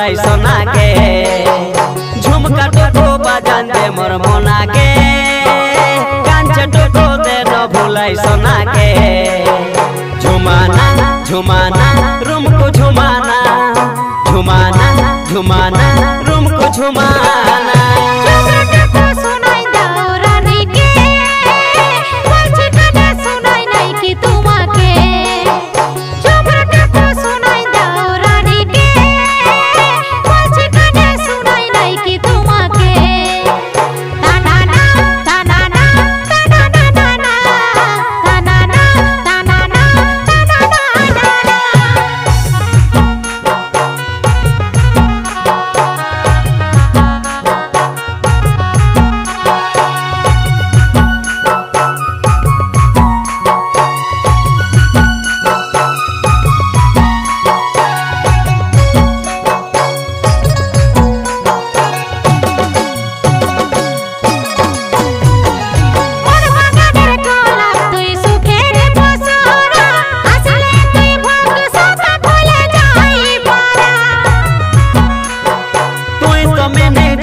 भुलाई सोना के झुमका टोको बजान दे मोर मोना के कांच टोको दे न भुलाई सोना के झुमाना झुमाना रूम को झुमाना झुमाना झुमाना रूम को झुमाना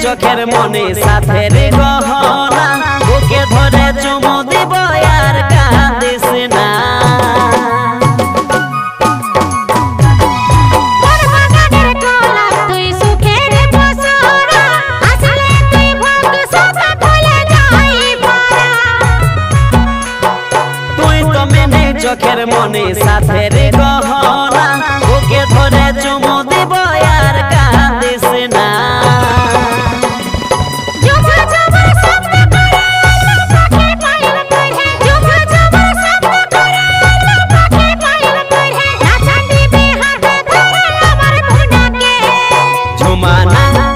चोखेर मने साथे रे गहना बुके धरे चुमो দিব यार कांदिस ना मोर बागाনের গোলাপ তুই সুখের বসরা আসলে তুই ভাগ সব ভুলে যাই পারা তুই তো মেনে চোখের মনে সাথে রে গহনা বুকে ধরে চুমো দিব यार कांदिस ना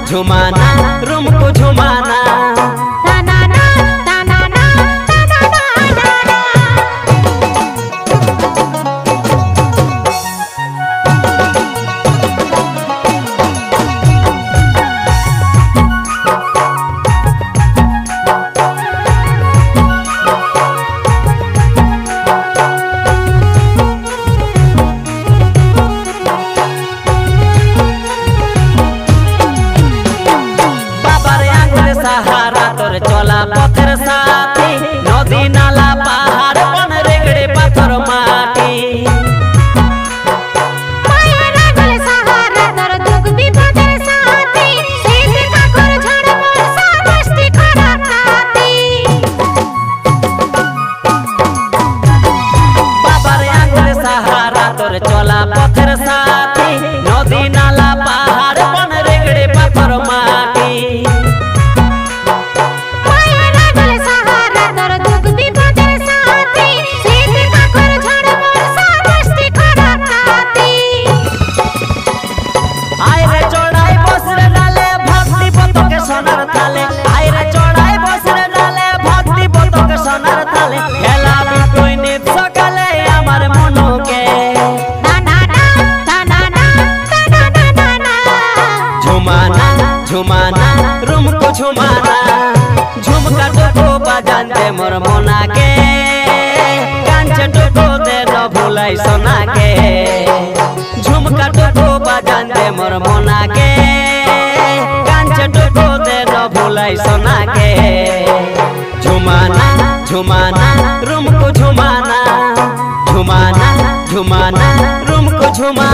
झुमाना रूम को झुमाना सहारा तोर चला पत्थर साथी नदी नाला पहाड़ बन रेगड़े पत्थर माटी माया लागल सहारा तोर दुख विपदर साथी सीधे काकर झड़ मोर सामस्ती खड़ा खाती बाबा रे आंगल सहारा तोर चला पत्थर साथी नदी नाला पहाड़ बन रेगड़े पत्थर माटी सोनार थाले आइरे चढ़ाई बसरे डाले भक्ति बतक सोनार थाले खेला भी कोई नित सकाले हमारे मनो के ना ना ना ना ना ना ना ना झुमाना झुमाना रूम को झुमाना झुमका टोको बजान दे मोर मोना के कांच टोको दे न भुलाई सोना के झुमका टोको बजान दे मोर मोना के टोको दे न भुलाई सोना के झुमाना झुमाना रूम को झुमाना झुमाना झुमाना रूम को झुमाना।